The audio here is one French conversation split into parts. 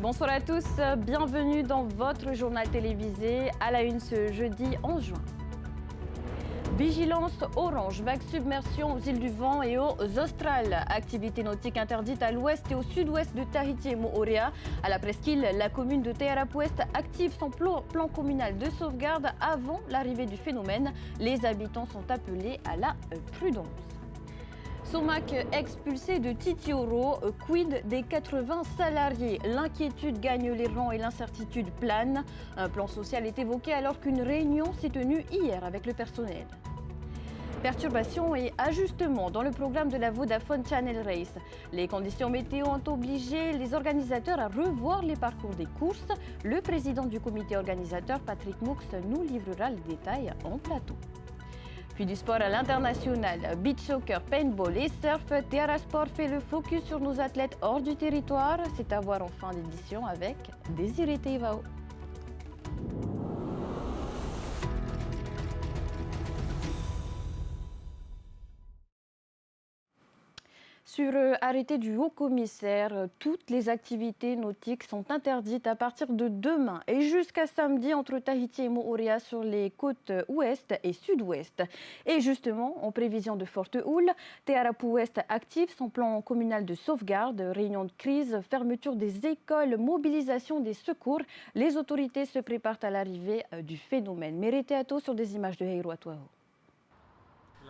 Bonsoir à tous, bienvenue dans votre journal télévisé à la une ce jeudi 11 juin. Vigilance orange, vague submersion aux îles du Vent et aux Australes. Activité nautique interdite à l'ouest et au sud-ouest de Tahiti et Moorea. À la presqu'île, la commune de Te Arapu-Ouest active son plan communal de sauvegarde avant l'arrivée du phénomène. Les habitants sont appelés à la prudence. Somac expulsé de Titioro, quid des 80 salariés? L'inquiétude gagne les rangs et l'incertitude plane. Un plan social est évoqué alors qu'une réunion s'est tenue hier avec le personnel. Perturbations et ajustements dans le programme de la Vodafone Channel Race. Les conditions météo ont obligé les organisateurs à revoir les parcours des courses. Le président du comité organisateur, Patrick Moux, nous livrera les détails en plateau. Puis du sport à l'international, beach soccer, paintball et surf, Terra Sport fait le focus sur nos athlètes hors du territoire. C'est à voir en fin d'édition avec Désiré Teivao. Sur arrêté du haut-commissaire, toutes les activités nautiques sont interdites à partir de demain et jusqu'à samedi entre Tahiti et Moorea sur les côtes ouest et sud-ouest. Et justement, en prévision de fortes houles, Te Arapu-Ouest active son plan communal de sauvegarde, réunion de crise, fermeture des écoles, mobilisation des secours. Les autorités se préparent à l'arrivée du phénomène. Mérité Ato sur des images de Heiro Atuao.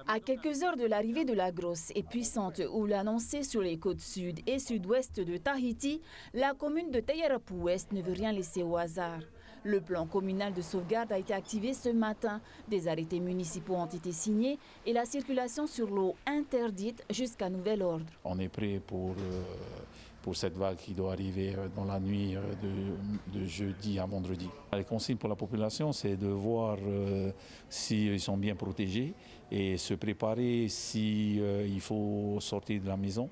À quelques heures de l'arrivée de la grosse et puissante houle annoncée sur les côtes sud et sud-ouest de Tahiti, la commune de Te Arapu-Ouest ne veut rien laisser au hasard. Le plan communal de sauvegarde a été activé ce matin. Des arrêtés municipaux ont été signés et la circulation sur l'eau interdite jusqu'à nouvel ordre. On est prêt pour cette vague qui doit arriver dans la nuit de jeudi à vendredi. Les consignes pour la population, c'est de voir s'ils sont bien protégés et se préparer s'il faut sortir de la maison.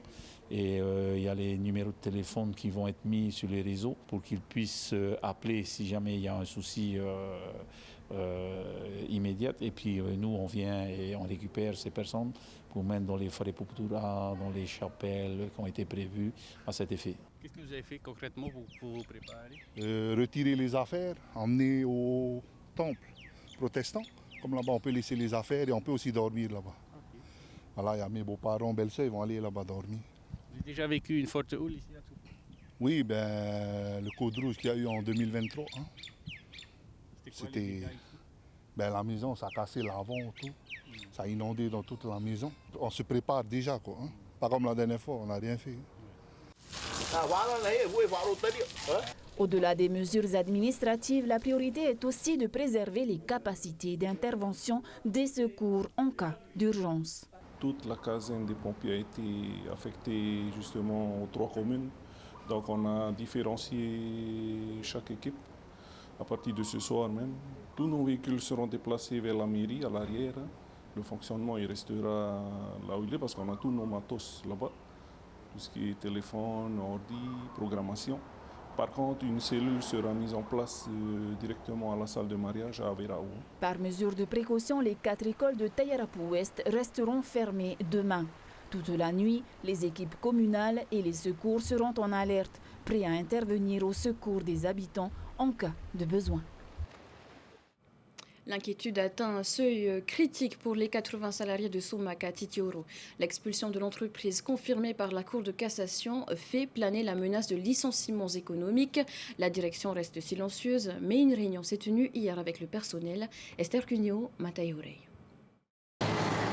Et il y a les numéros de téléphone qui vont être mis sur les réseaux pour qu'ils puissent appeler si jamais il y a un souci immédiat. Et puis nous, on vient et on récupère ces personnes pour mettre dans les forêts Puptura, dans les chapelles qui ont été prévues à cet effet. Qu'est-ce que vous avez fait concrètement pour vous préparer? Retirer les affaires, emmener au temple protestant. Comme là-bas, on peut laisser les affaires et on peut aussi dormir là-bas. Okay. Voilà, il y a mes beaux-parents, belles-sœurs, ils vont aller là-bas dormir. Vous avez déjà vécu une forte houle ici à tout? Oui, le code rouge qu'il y a eu en 2023. Hein. C'était la maison, ça a cassé l'avant, tout. Ça a inondé dans toute la maison. On se prépare déjà, quoi. Hein. Pas comme la dernière fois, on n'a rien fait. Au-delà des mesures administratives, la priorité est aussi de préserver les capacités d'intervention des secours en cas d'urgence. Toute la caserne des pompiers a été affectée justement aux 3 communes. Donc on a différencié chaque équipe à partir de ce soir même. Tous nos véhicules seront déplacés vers la mairie à l'arrière. Le fonctionnement il restera là où il est parce qu'on a tous nos matos là-bas. Tout ce qui est téléphone, ordi, programmation. Par contre, une cellule sera mise en place directement à la salle de mariage à Averao. Par mesure de précaution, les 4 écoles de Te Arapu-Ouest resteront fermées demain. Toute la nuit, les équipes communales et les secours seront en alerte, prêts à intervenir au secours des habitants en cas de besoin. L'inquiétude atteint un seuil critique pour les 80 salariés de Somac à Titioro. L'expulsion de l'entreprise confirmée par la Cour de cassation fait planer la menace de licenciements économiques. La direction reste silencieuse, mais une réunion s'est tenue hier avec le personnel. Esther Cunio, Matayorei.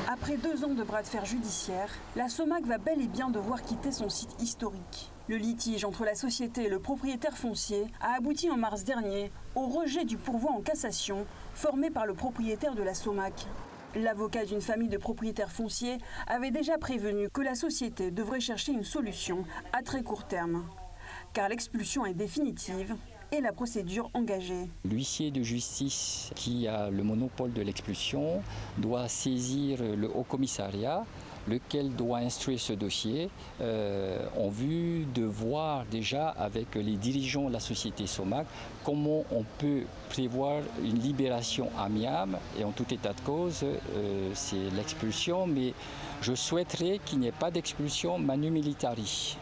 Après 2 ans de bras de fer judiciaire, la Somac va bel et bien devoir quitter son site historique. Le litige entre la société et le propriétaire foncier a abouti en mars dernier au rejet du pourvoi en cassation formé par le propriétaire de la Somac. L'avocat d'une famille de propriétaires fonciers avait déjà prévenu que la société devrait chercher une solution à très court terme, car l'expulsion est définitive et la procédure engagée. L'huissier de justice qui a le monopole de l'expulsion doit saisir le haut-commissariat, lequel doit instruire ce dossier en vue de voir déjà avec les dirigeants de la société Somac comment on peut prévoir une libération amiable. Et en tout état de cause, c'est l'expulsion, mais je souhaiterais qu'il n'y ait pas d'expulsion manu militari.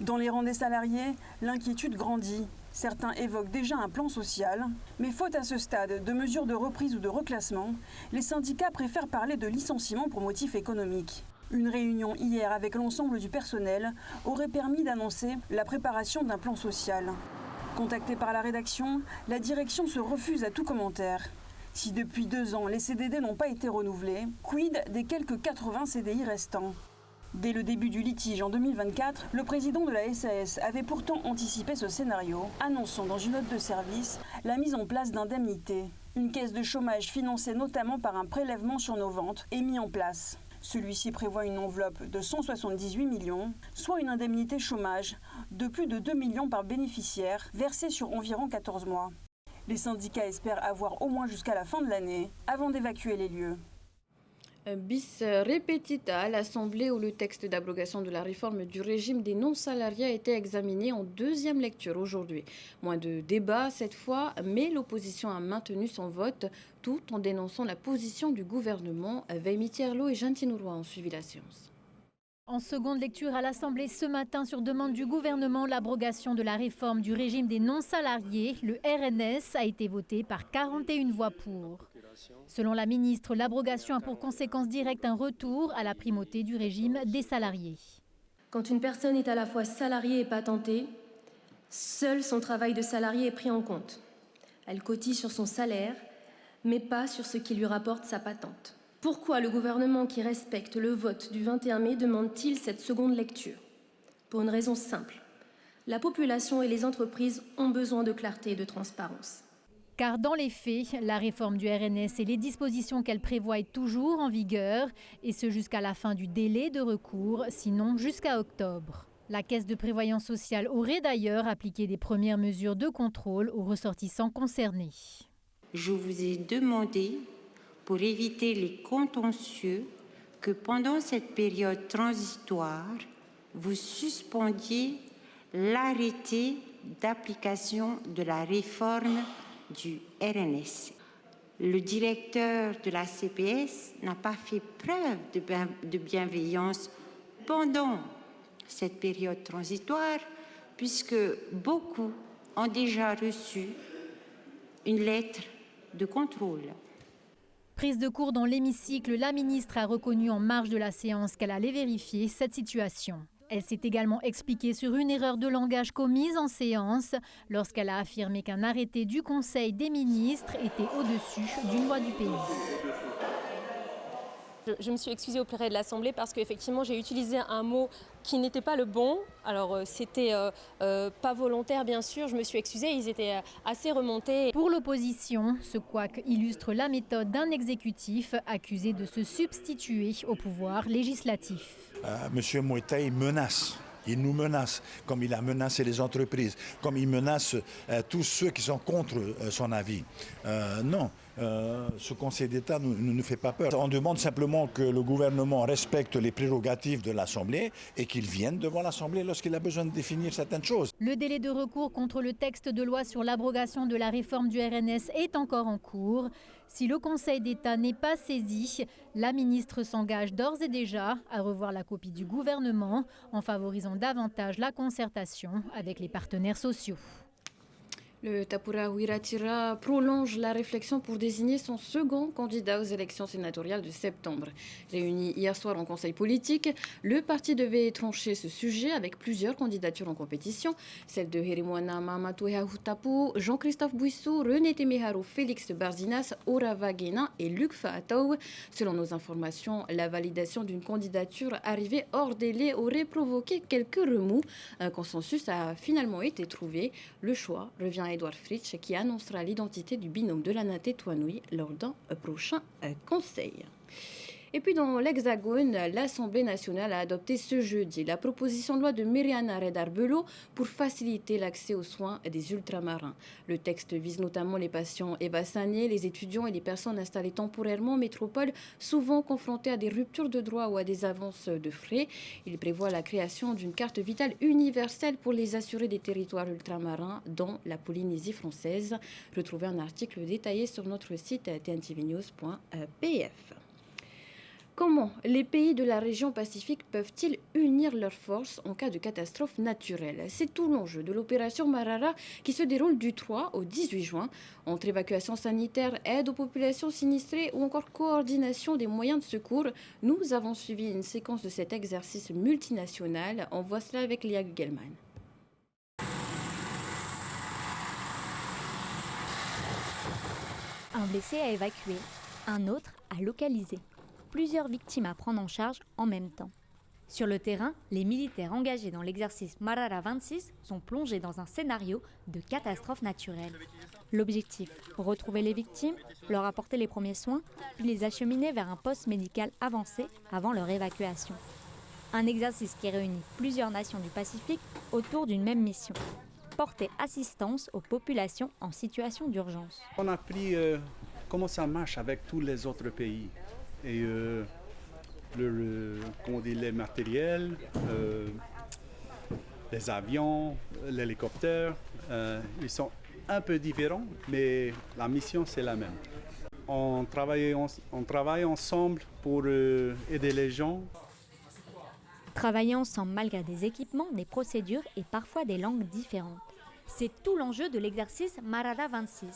Dans les rangs des salariés, l'inquiétude grandit. Certains évoquent déjà un plan social, mais faute à ce stade de mesures de reprise ou de reclassement, les syndicats préfèrent parler de licenciement pour motif économique. Une réunion hier avec l'ensemble du personnel aurait permis d'annoncer la préparation d'un plan social. Contactée par la rédaction, la direction se refuse à tout commentaire. Si depuis 2 ans, les CDD n'ont pas été renouvelés, quid des quelques 80 CDI restants ? Dès le début du litige en 2024, le président de la SAS avait pourtant anticipé ce scénario, annonçant dans une note de service la mise en place d'indemnités. Une caisse de chômage financée notamment par un prélèvement sur nos ventes est mise en place. Celui-ci prévoit une enveloppe de 178 millions, soit une indemnité chômage de plus de 2 millions par bénéficiaire, versée sur environ 14 mois. Les syndicats espèrent avoir au moins jusqu'à la fin de l'année avant d'évacuer les lieux. Bis repetita à l'Assemblée où le texte d'abrogation de la réforme du régime des non-salariés a été examiné en 2e lecture aujourd'hui. Moins de débat cette fois, mais l'opposition a maintenu son vote tout en dénonçant la position du gouvernement. Veimi Thierlo et Jeanne Tinouroy ont suivi la séance. En seconde lecture à l'Assemblée ce matin, sur demande du gouvernement, l'abrogation de la réforme du régime des non-salariés, le RNS, a été voté par 41 voix pour. Selon la ministre, l'abrogation a pour conséquence directe un retour à la primauté du régime des salariés. Quand une personne est à la fois salariée et patentée, seul son travail de salarié est pris en compte. Elle cotise sur son salaire, mais pas sur ce qui lui rapporte sa patente. Pourquoi le gouvernement qui respecte le vote du 21 mai demande-t-il cette seconde lecture ? Pour une raison simple. La population et les entreprises ont besoin de clarté et de transparence. Car dans les faits, la réforme du RNS et les dispositions qu'elle prévoit est toujours en vigueur, et ce jusqu'à la fin du délai de recours, sinon jusqu'à octobre. La Caisse de prévoyance sociale aurait d'ailleurs appliqué des premières mesures de contrôle aux ressortissants concernés. Je vous ai demandé, pour éviter les contentieux, que pendant cette période transitoire, vous suspendiez l'arrêté d'application de la réforme du RNS. Le directeur de la CPS n'a pas fait preuve de bienveillance pendant cette période transitoire, puisque beaucoup ont déjà reçu une lettre de contrôle. Prise de court dans l'hémicycle, la ministre a reconnu en marge de la séance qu'elle allait vérifier cette situation. Elle s'est également expliquée sur une erreur de langage commise en séance lorsqu'elle a affirmé qu'un arrêté du Conseil des ministres était au-dessus d'une loi du pays. Je me suis excusée auprès de l'Assemblée parce qu'effectivement j'ai utilisé un mot qui n'était pas le bon. Alors c'était pas volontaire bien sûr, je me suis excusée, ils étaient assez remontés. Pour l'opposition, ce couac illustre la méthode d'un exécutif accusé de se substituer au pouvoir législatif. Monsieur Moïtaï menace. Il nous menace, comme il a menacé les entreprises, comme il menace tous ceux qui sont contre son avis. Non, ce Conseil d'État ne nous fait pas peur. On demande simplement que le gouvernement respecte les prérogatives de l'Assemblée et qu'il vienne devant l'Assemblée lorsqu'il a besoin de définir certaines choses. Le délai de recours contre le texte de loi sur l'abrogation de la réforme du RNS est encore en cours. Si le Conseil d'État n'est pas saisi, la ministre s'engage d'ores et déjà à revoir la copie du gouvernement en favorisant davantage la concertation avec les partenaires sociaux. Le Tapura Wiratira prolonge la réflexion pour désigner son second candidat aux élections sénatoriales de septembre. Réuni hier soir en conseil politique, le parti devait trancher ce sujet avec plusieurs candidatures en compétition, celles de Herimwana Mamatouha Hutapu, Jean-Christophe Bouissou, René Temeharo, Félix Barzinas, Orava Guénin et Luc Faataou. Selon nos informations, la validation d'une candidature arrivée hors délai aurait provoqué quelques remous. Un consensus a finalement été trouvé. Le choix revient à Edouard Fritsch qui annoncera l'identité du binôme de Lanaté Touanoui lors d'un prochain conseil. Et puis dans l'Hexagone, l'Assemblée nationale a adopté ce jeudi la proposition de loi de Myriana Redarbelo pour faciliter l'accès aux soins des ultramarins. Le texte vise notamment les patients évassanés, les étudiants et les personnes installées temporairement en métropole, souvent confrontées à des ruptures de droits ou à des avances de frais. Il prévoit la création d'une carte vitale universelle pour les assurés des territoires ultramarins dans la Polynésie française. Retrouvez un article détaillé sur notre site tntv-news.pf. Comment les pays de la région Pacifique peuvent-ils unir leurs forces en cas de catastrophe naturelle? C'est tout l'enjeu de l'opération Marara qui se déroule du 3 au 18 juin. Entre évacuation sanitaire, aide aux populations sinistrées ou encore coordination des moyens de secours, nous avons suivi une séquence de cet exercice multinational. On voit cela avec Léa Gugelman. Un blessé à évacuer, un autre à localiser. Plusieurs victimes à prendre en charge en même temps. Sur le terrain, les militaires engagés dans l'exercice Marara 26 sont plongés dans un scénario de catastrophe naturelle. L'objectif, retrouver les victimes, leur apporter les premiers soins, puis les acheminer vers un poste médical avancé avant leur évacuation. Un exercice qui réunit plusieurs nations du Pacifique autour d'une même mission. Porter assistance aux populations en situation d'urgence. On a appris comment ça marche avec tous les autres pays. Et les matériels, les avions, l'hélicoptère, ils sont un peu différents, mais la mission c'est la même. On travaille ensemble pour aider les gens. Travailler ensemble malgré des équipements, des procédures et parfois des langues différentes. C'est tout l'enjeu de l'exercice Marara 26,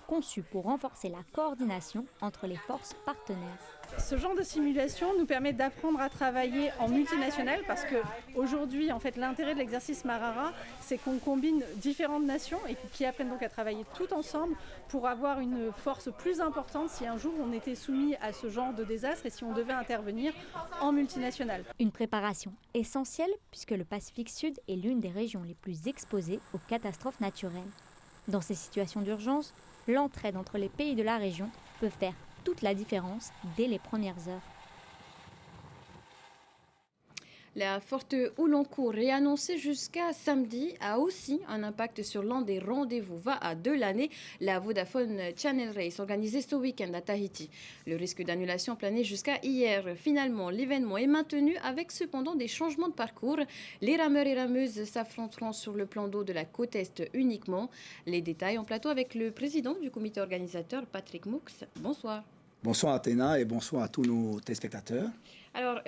conçu pour renforcer la coordination entre les forces partenaires. Ce genre de simulation nous permet d'apprendre à travailler en multinational parce qu'aujourd'hui, en fait, l'intérêt de l'exercice Marara, c'est qu'on combine différentes nations et qui apprennent donc à travailler tout ensemble pour avoir une force plus importante si un jour on était soumis à ce genre de désastre et si on devait intervenir en multinational. Une préparation essentielle puisque le Pacifique Sud est l'une des régions les plus exposées aux catastrophes naturelles. Dans ces situations d'urgence, l'entraide entre les pays de la région peut faire toute la différence dès les premières heures. La forte houle en cours réannoncée jusqu'à samedi a aussi un impact sur l'un des rendez-vous va de l'année, la Vodafone Channel Race organisée ce week-end à Tahiti. Le risque d'annulation planait jusqu'à hier. Finalement, l'événement est maintenu avec cependant des changements de parcours. Les rameurs et rameuses s'affronteront sur le plan d'eau de la côte Est uniquement. Les détails en plateau avec le président du comité organisateur, Patrick Moux. Bonsoir. Bonsoir Athéna et bonsoir à tous nos téléspectateurs. Alors,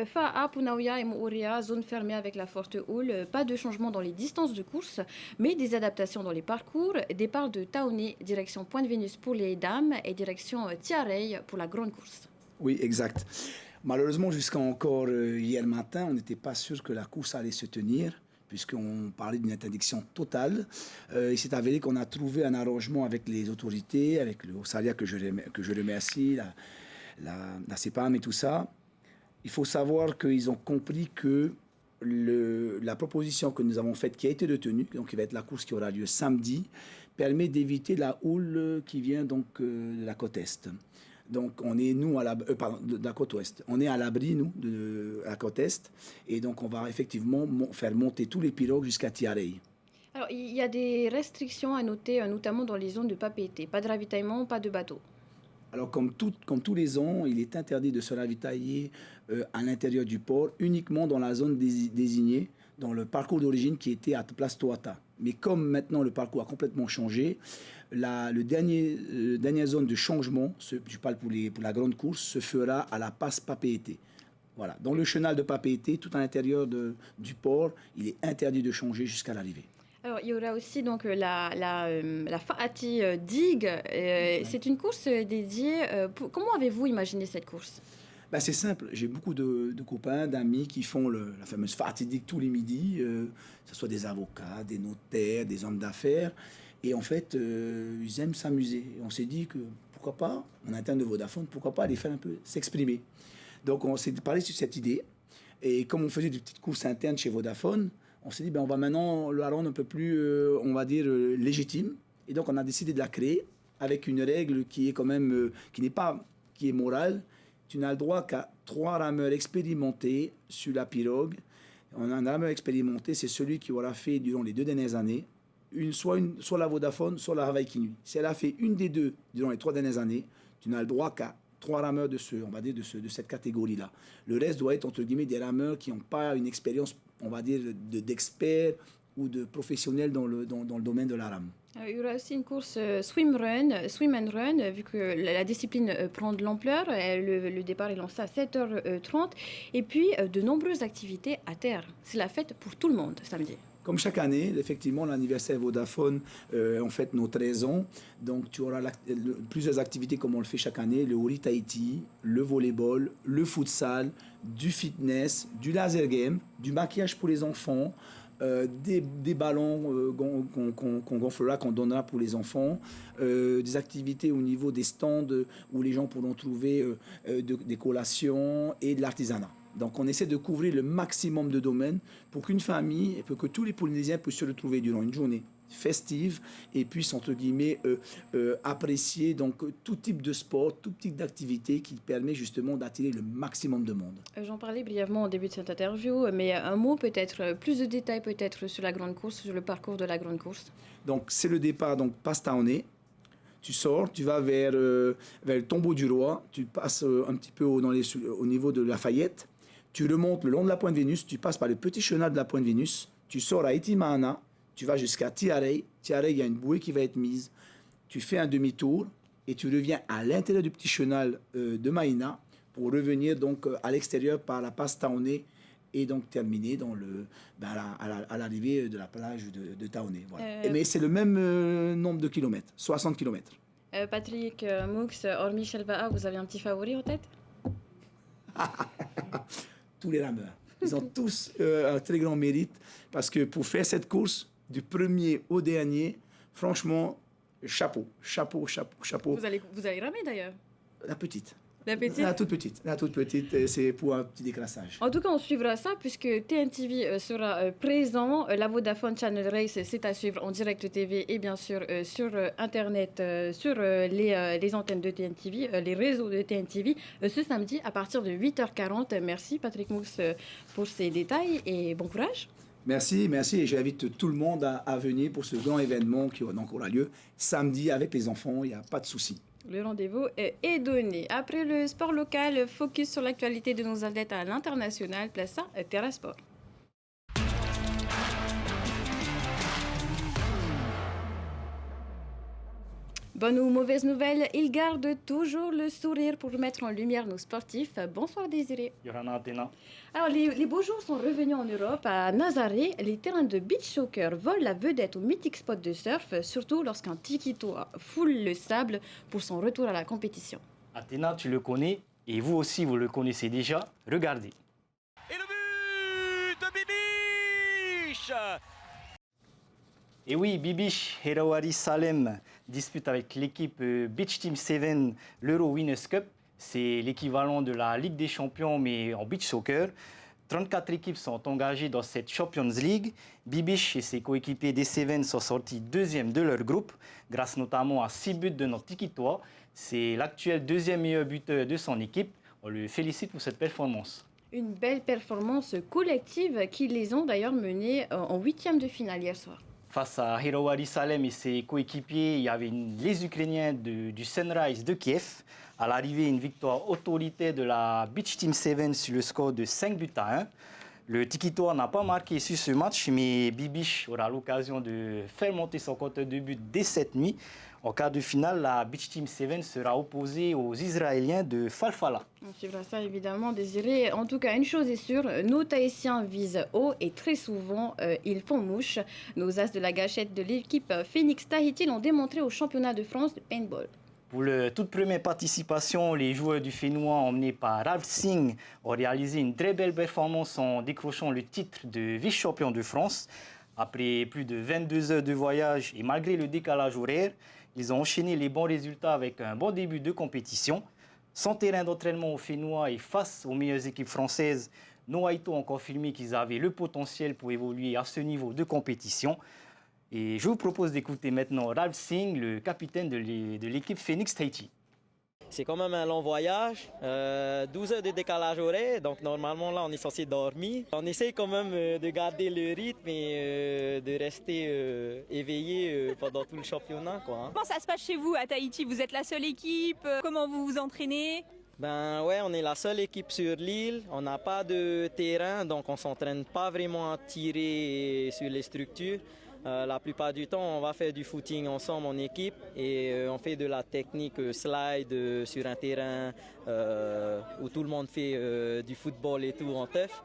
Fa'a, Punaouia et Moorea, zone fermée avec la forte houle, pas de changement dans les distances de course, mais des adaptations dans les parcours. Départ de Taoné, direction Pointe-Vénus pour les dames et direction Tiareille pour la grande course. Oui, exact. Malheureusement, jusqu'à encore hier matin, on n'était pas sûr que la course allait se tenir, puisqu'on parlait d'une interdiction totale. Il s'est avéré qu'on a trouvé un arrangement avec les autorités, avec le Haut-Saria que je remercie, la CEPAM et tout ça. Il faut savoir qu'ils ont compris que la proposition que nous avons faite, qui a été retenue, donc qui va être la course qui aura lieu samedi, permet d'éviter la houle qui vient donc de la côte Est. Donc on est, nous, de la côte Ouest. On est à l'abri, nous, de la côte Est. Et donc on va effectivement faire monter tous les pirogues jusqu'à Tiareille. Alors il y a des restrictions à noter, notamment dans les zones de Papeete. Pas de ravitaillement, pas de bateau. Alors, comme tous les ans, il est interdit de se ravitailler à l'intérieur du port, uniquement dans la zone désignée, dans le parcours d'origine qui était à Place Toata. Mais comme maintenant le parcours a complètement changé, la dernière zone de changement, je parle pour la grande course, se fera à la passe Papeete. Voilà. Dans le chenal de Papeete, tout à l'intérieur du port, il est interdit de changer jusqu'à l'arrivée. Alors, il y aura aussi donc la Fa'ati Digue. C'est une course dédiée. Comment avez-vous imaginé cette course? C'est simple. J'ai beaucoup de copains, d'amis qui font la fameuse Fa'ati Digue tous les midis, que ce soit des avocats, des notaires, des hommes d'affaires. Et en fait, ils aiment s'amuser. Et on s'est dit que pourquoi pas, en interne de Vodafone, pourquoi pas les faire un peu s'exprimer. Donc, on s'est parlé sur cette idée. Et comme on faisait des petites courses internes chez Vodafone, on s'est dit, on va maintenant le rendre un peu plus, on va dire, légitime. Et donc, on a décidé de la créer avec une règle qui est quand même, qui est morale. Tu n'as le droit qu'à 3 rameurs expérimentés sur la pirogue. On a un rameur expérimenté, c'est celui qui aura fait, durant les 2 dernières années, soit la Vodafone, soit la Hawaii Kinui. Si elle a fait une des deux durant les 3 dernières années, tu n'as le droit qu'à 3 rameurs de cette catégorie-là. Le reste doit être, entre guillemets, des rameurs qui n'ont pas une expérience, on va dire, d'experts ou de professionnels dans le domaine de la rame. Il y aura aussi une course swim and run, vu que la discipline prend de l'ampleur. Le départ est lancé à 7h30. Et puis, de nombreuses activités à terre. C'est la fête pour tout le monde samedi. Comme chaque année, effectivement, l'anniversaire Vodafone, on fête nos 13 ans. Donc, tu auras plusieurs activités comme on le fait chaque année. Le Hori Tahiti, le volleyball, le futsal, du fitness, du laser game, du maquillage pour les enfants, des ballons qu'on gonflera, qu'on donnera pour les enfants, des activités au niveau des stands où les gens pourront trouver des collations et de l'artisanat. Donc on essaie de couvrir le maximum de domaines pour qu'une famille, et pour que tous les Polynésiens puissent se retrouver durant une journée festive et puissent, entre guillemets, apprécier donc, tout type de sport, tout type d'activité qui permet justement d'attirer le maximum de monde. J'en parlais brièvement au début de cette interview, mais un mot peut-être, plus de détails peut-être sur la grande course, sur le parcours de la grande course. Donc c'est le départ, donc Pastaoné. Tu sors, tu vas vers le tombeau du roi, tu passes un petit peu au niveau de Lafayette, tu remontes le long de la Pointe Vénus, tu passes par le petit chenal de la Pointe Vénus, tu sors à Itimaana, tu vas jusqu'à Tiarei. Tiarei, il y a une bouée qui va être mise. Tu fais un demi-tour et tu reviens à l'intérieur du petit chenal de Maïna pour revenir donc à l'extérieur par la passe Taoné et donc terminer à l'arrivée de la plage de Taoné. Voilà. Mais c'est le même nombre de kilomètres, 60 kilomètres. Patrick Moux, hormis Shelbaa, vous avez un petit favori en tête? Tous les rameurs. Ils ont tous un très grand mérite parce que pour faire cette course, du premier au dernier, franchement, chapeau. Vous allez ramer d'ailleurs? La petite. La petite? La toute petite, c'est pour un petit décrassage. En tout cas, on suivra ça puisque TNTV sera présent. La Vodafone Channel Race, c'est à suivre en direct TV et bien sûr sur Internet, sur les antennes de TNTV, les réseaux de TNTV, ce samedi à partir de 8h40. Merci Patrick Moux pour ces détails et bon courage. Merci et j'invite tout le monde à venir pour ce grand événement qui aura lieu samedi avec les enfants, il n'y a pas de souci. Le rendez-vous est donné. Après le sport local, focus sur l'actualité de nos athlètes à l'international. Place à Terra Sport. Bonne ou mauvaise nouvelle, ils gardent toujours le sourire pour mettre en lumière nos sportifs. Bonsoir Désiré. Yorana Athéna. Alors les beaux jours sont revenus en Europe. À Nazaré, les terrains de beach soccer volent la vedette au mythique spot de surf, surtout lorsqu'un Tikitoa foule le sable pour son retour à la compétition. Athéna, tu le connais et vous aussi vous le connaissez déjà. Regardez. Et le but de Bibiche. Et oui, Bibiche Herawari Salem dispute avec l'équipe Beach Team 7 l'Euro Winners' Cup. C'est l'équivalent de la Ligue des Champions, mais en beach soccer. 34 équipes sont engagées dans cette Champions League. Bibiche et ses coéquipiers des Seven sont sortis deuxième de leur groupe, grâce notamment à 6 buts de notre Tikitoa. C'est l'actuel deuxième meilleur buteur de son équipe. On le félicite pour cette performance. Une belle performance collective qui les ont d'ailleurs menés en huitième de finale hier soir. Face à Herawari Salem et ses coéquipiers, il y avait les Ukrainiens du Sunrise de Kiev. À l'arrivée, une victoire autoritaire de la Beach Team 7 sur le score de 5-1. Le Tikitoa n'a pas marqué sur ce match, mais Bibiche aura l'occasion de faire monter son compteur de but dès cette nuit. En quart de finale, la Beach Team 7 sera opposée aux Israéliens de Falfala. On suivra ça évidemment, Désiré. En tout cas, une chose est sûre, nos Tahitiens visent haut et très souvent, ils font mouche. Nos as de la gâchette de l'équipe Phoenix Tahiti l'ont démontré au championnat de France de paintball. Pour la toute première participation, les joueurs du Fénois emmenés par Ralph Singh ont réalisé une très belle performance en décrochant le titre de vice-champion de France. Après plus de 22 heures de voyage et malgré le décalage horaire, ils ont enchaîné les bons résultats avec un bon début de compétition. Sans terrain d'entraînement au Fénois et face aux meilleures équipes françaises, nos Haïtos ont confirmé qu'ils avaient le potentiel pour évoluer à ce niveau de compétition. Et je vous propose d'écouter maintenant Ralph Singh, le capitaine de l'équipe Phoenix Tahiti. C'est quand même un long voyage, 12 heures de décalage horaire, donc normalement là on est censé dormir. On essaie quand même de garder le rythme et de rester éveillé pendant tout le championnat, quoi, hein. Comment ça se passe chez vous à Tahiti? Vous êtes la seule équipe? Comment vous vous entraînez? Ben ouais, on est la seule équipe sur l'île, on n'a pas de terrain, donc on s'entraîne pas vraiment à tirer sur les structures. La plupart du temps, on va faire du footing ensemble en équipe et on fait de la technique slide sur un terrain où tout le monde fait du football et tout en teuf.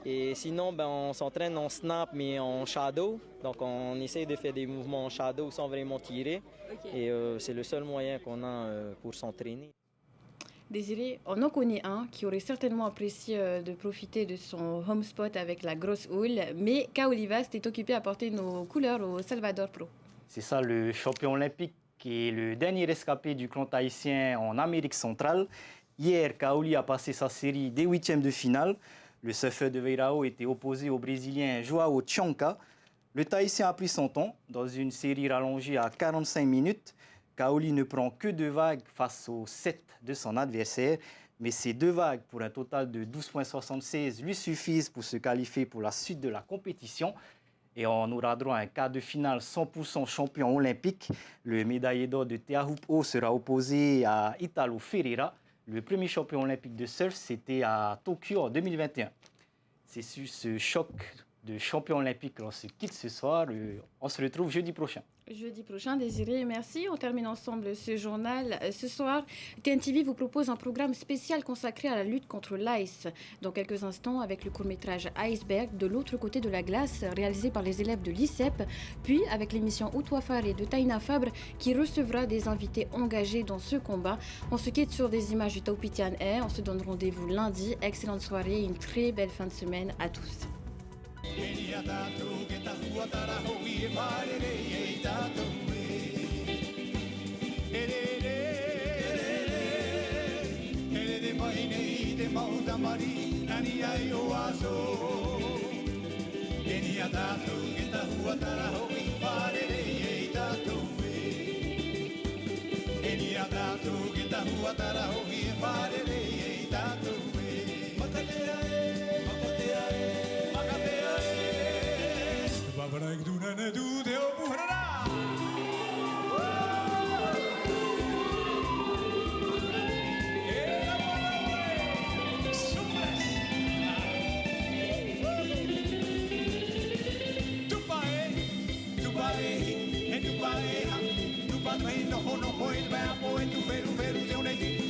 Et sinon, on s'entraîne en snap mais en shadow. Donc on essaie de faire des mouvements en shadow sans vraiment tirer. Et c'est le seul moyen qu'on a pour s'entraîner. Désiré, on en connaît un qui aurait certainement apprécié de profiter de son home spot avec la grosse houle, mais Kaolivas est occupé à porter nos couleurs au Salvador Pro. C'est ça, le champion olympique qui est le dernier rescapé du clan tahitien en Amérique centrale. Hier, Kaoli a passé sa série des huitièmes de finale. Le surfeur de Veirao était opposé au Brésilien Joao Tchanka. Le Tahitien a pris son temps dans une série rallongée à 45 minutes. Kaoli ne prend que 2 vagues face aux 7 de son adversaire, mais ces 2 vagues pour un total de 12,76 lui suffisent pour se qualifier pour la suite de la compétition. Et on aura droit à un quart de finale 100% champion olympique. Le médaillé d'or de Teahupo'o sera opposé à Italo Ferreira. Le premier champion olympique de surf, c'était à Tokyo en 2021. C'est sur ce choc de champion olympique qu'on se quitte ce soir. On se retrouve jeudi prochain. Jeudi prochain, Désiré, merci. On termine ensemble ce journal. Ce soir, TNTV vous propose un programme spécial consacré à la lutte contre l'ice. Dans quelques instants, avec le court-métrage Iceberg, de l'autre côté de la glace, réalisé par les élèves de l'ICEP, puis avec l'émission Outouafare de Taina Fabre, qui recevra des invités engagés dans ce combat. On se quitte sur des images du Taupitian Air. On se donne rendez-vous lundi. Excellente soirée et une très belle fin de semaine à tous. No, no, no, no, no, no, no, no, no, no, no, no, no, no, no, no, no, no, no,